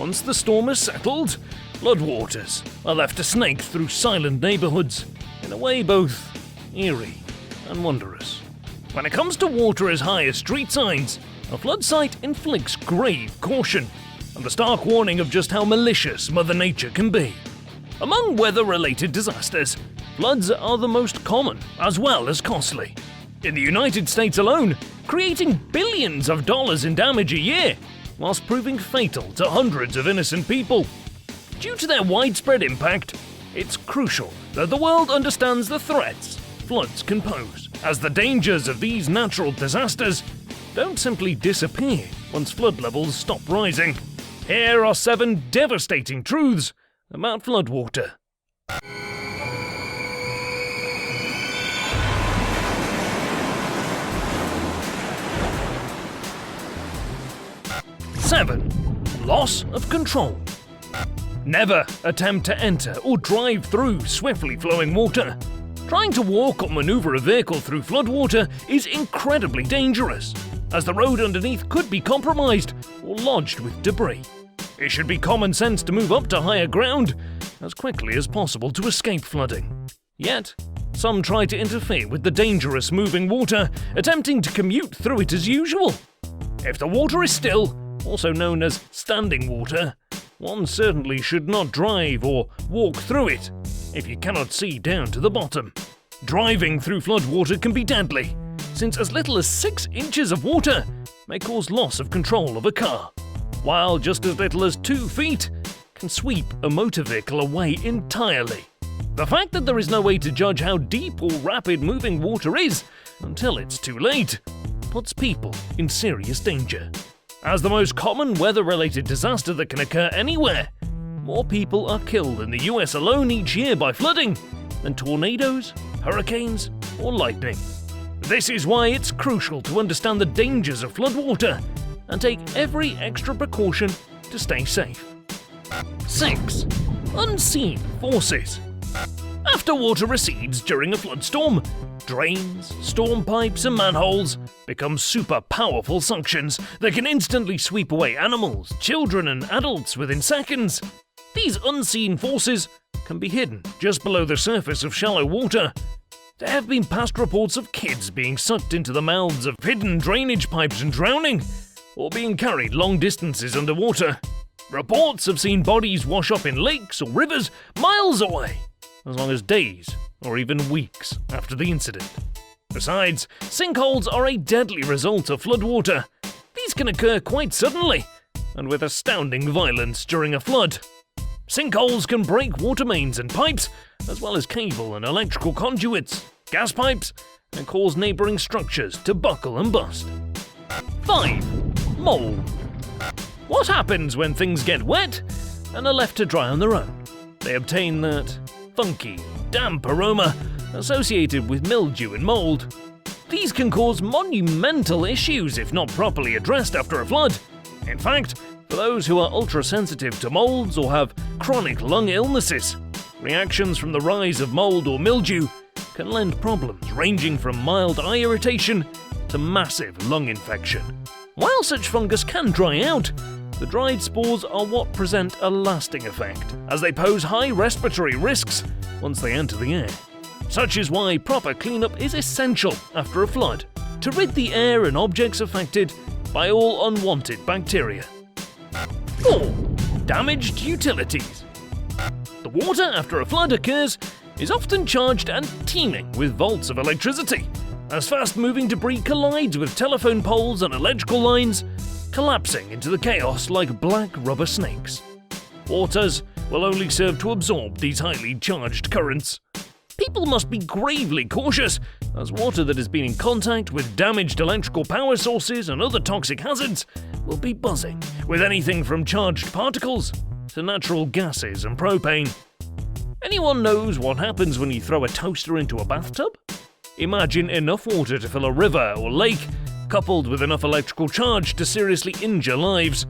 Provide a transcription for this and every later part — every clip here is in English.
Once the storm is settled, floodwaters are left to snake through silent neighborhoods in a way both eerie and wondrous. When it comes to water as high as street signs, a flood site inflicts grave caution and the stark warning of just how malicious Mother Nature can be. Among weather-related disasters, floods are the most common as well as costly. In the United States alone, creating billions of dollars in damage a year, whilst proving fatal to hundreds of innocent people. Due to their widespread impact, it's crucial that the world understands the threats floods can pose, as the dangers of these natural disasters don't simply disappear once flood levels stop rising. Here are 7 devastating truths about floodwater. 7. Loss of control. Never attempt to enter or drive through swiftly flowing water. Trying to walk or maneuver a vehicle through floodwater is incredibly dangerous, as the road underneath could be compromised or lodged with debris. It should be common sense to move up to higher ground as quickly as possible to escape flooding. Yet, some try to interfere with the dangerous moving water, attempting to commute through it as usual. If the water is still, also known as standing water, one certainly should not drive or walk through it if you cannot see down to the bottom. Driving through floodwater can be deadly, since as little as 6 inches of water may cause loss of control of a car, while just as little as 2 feet can sweep a motor vehicle away entirely. The fact that there is no way to judge how deep or rapid moving water is until it's too late puts people in serious danger. As the most common weather-related disaster that can occur anywhere, more people are killed in the US alone each year by flooding than tornadoes, hurricanes, or lightning. This is why it's crucial to understand the dangers of floodwater and take every extra precaution to stay safe. 6. Unseen forces. After water recedes during a flood-storm, drains, storm pipes, and manholes become super powerful suctions that can instantly sweep away animals, children, and adults within seconds. These unseen forces can be hidden just below the surface of shallow water. There have been past reports of kids being sucked into the mouths of hidden drainage pipes and drowning, or being carried long distances underwater. Reports have seen bodies wash up in lakes or rivers miles away, as long as days or even weeks after the incident. Besides, sinkholes are a deadly result of floodwater. These can occur quite suddenly, and with astounding violence during a flood. Sinkholes can break water mains and pipes, as well as cable and electrical conduits, gas pipes, and cause neighbouring structures to buckle and bust. 5. Mold. What happens when things get wet and are left to dry on their own? They obtain that funky, damp aroma associated with mildew and mold. These can cause monumental issues if not properly addressed after a flood. In fact, for those who are ultra-sensitive to molds or have chronic lung illnesses, reactions from the rise of mold or mildew can lend problems ranging from mild eye irritation to massive lung infection. While such fungus can dry out, the dried spores are what present a lasting effect, as they pose high respiratory risks once they enter the air. Such is why proper cleanup is essential after a flood, to rid the air and objects affected by all unwanted bacteria. 4. Damaged utilities. The water after a flood occurs is often charged and teeming with volts of electricity, as fast-moving debris collides with telephone poles and electrical lines, collapsing into the chaos like black rubber snakes. Waters will only serve to absorb these highly charged currents. People must be gravely cautious, as water that has been in contact with damaged electrical power sources and other toxic hazards will be buzzing with anything from charged particles to natural gases and propane. Anyone knows what happens when you throw a toaster into a bathtub? Imagine enough water to fill a river or lake, coupled with enough electrical charge to seriously injure lives,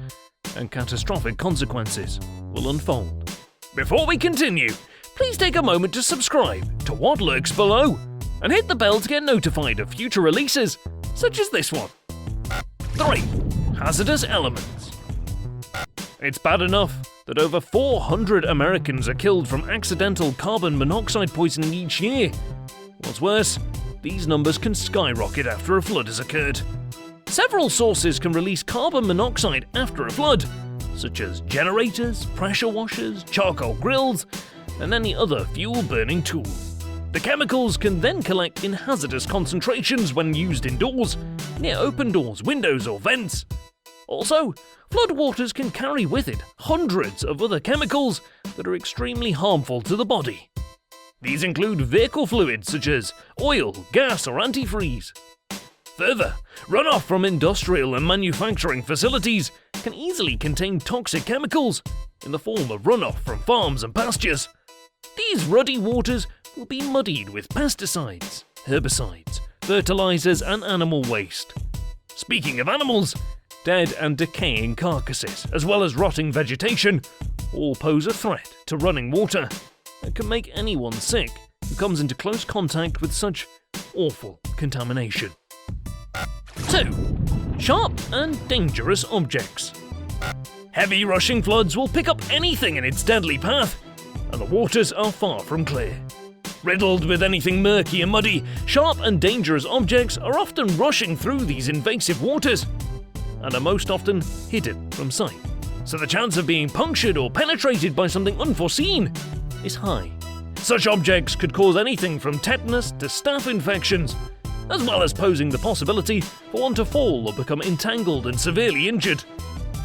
and catastrophic consequences will unfold. Before we continue, please take a moment to subscribe to What Lurks Below and hit the bell to get notified of future releases, such as this one. 3. Hazardous elements. It's bad enough that over 400 Americans are killed from accidental carbon monoxide poisoning each year. What's worse, these numbers can skyrocket after a flood has occurred. Several sources can release carbon monoxide after a flood, such as generators, pressure washers, charcoal grills, and any other fuel-burning tool. The chemicals can then collect in hazardous concentrations when used indoors, near open doors, windows, or vents. Also, floodwaters can carry with it hundreds of other chemicals that are extremely harmful to the body. These include vehicle fluids such as oil, gas, or antifreeze. Further, runoff from industrial and manufacturing facilities can easily contain toxic chemicals in the form of runoff from farms and pastures. These ruddy waters will be muddied with pesticides, herbicides, fertilizers, and animal waste. Speaking of animals, dead and decaying carcasses, as well as rotting vegetation, all pose a threat to running water and can make anyone sick who comes into close contact with such awful contamination. 2. Sharp and dangerous objects. Heavy rushing floods will pick up anything in its deadly path, and the waters are far from clear. Riddled with anything murky and muddy, sharp and dangerous objects are often rushing through these invasive waters, and are most often hidden from sight, so the chance of being punctured or penetrated by something unforeseen is high. Such objects could cause anything from tetanus to staph infections, as well as posing the possibility for one to fall or become entangled and severely injured.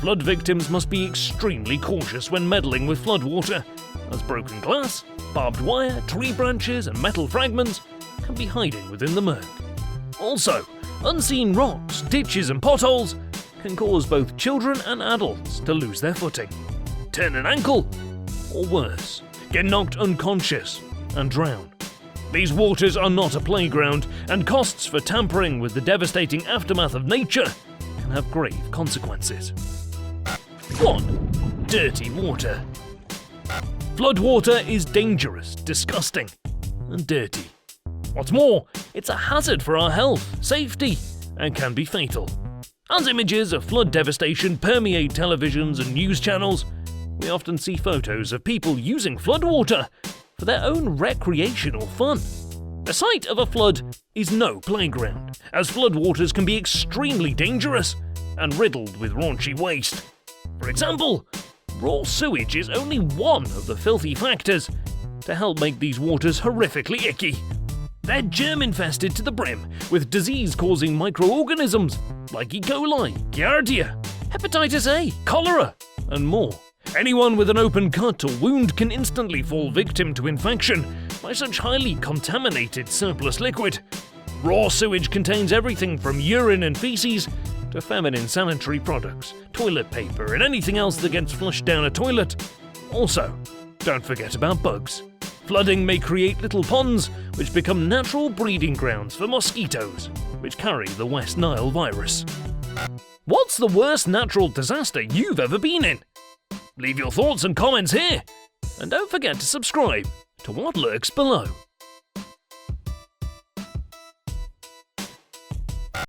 Flood victims must be extremely cautious when meddling with floodwater, as broken glass, barbed wire, tree branches, and metal fragments can be hiding within the murk. Also, unseen rocks, ditches, and potholes can cause both children and adults to lose their footing, turn an ankle, or worse, get knocked unconscious and drown. These waters are not a playground, and costs for tampering with the devastating aftermath of nature can have grave consequences. 1. Dirty water. Floodwater is dangerous, disgusting, and dirty. What's more, it's a hazard for our health, safety, and can be fatal. As images of flood devastation permeate televisions and news channels, we often see photos of people using floodwater for their own recreational fun. The site of a flood is no playground, as floodwaters can be extremely dangerous and riddled with raunchy waste. For example, raw sewage is only one of the filthy factors to help make these waters horrifically icky. They're germ-infested to the brim with disease-causing microorganisms like E. coli, Giardia, hepatitis A, cholera, and more. Anyone with an open cut or wound can instantly fall victim to infection by such highly contaminated surplus liquid. Raw sewage contains everything from urine and feces to feminine sanitary products, toilet paper, and anything else that gets flushed down a toilet. Also, don't forget about bugs. Flooding may create little ponds, which become natural breeding grounds for mosquitoes, which carry the West Nile virus. What's the worst natural disaster you've ever been in? Leave your thoughts and comments here, and don't forget to subscribe to what lurks below.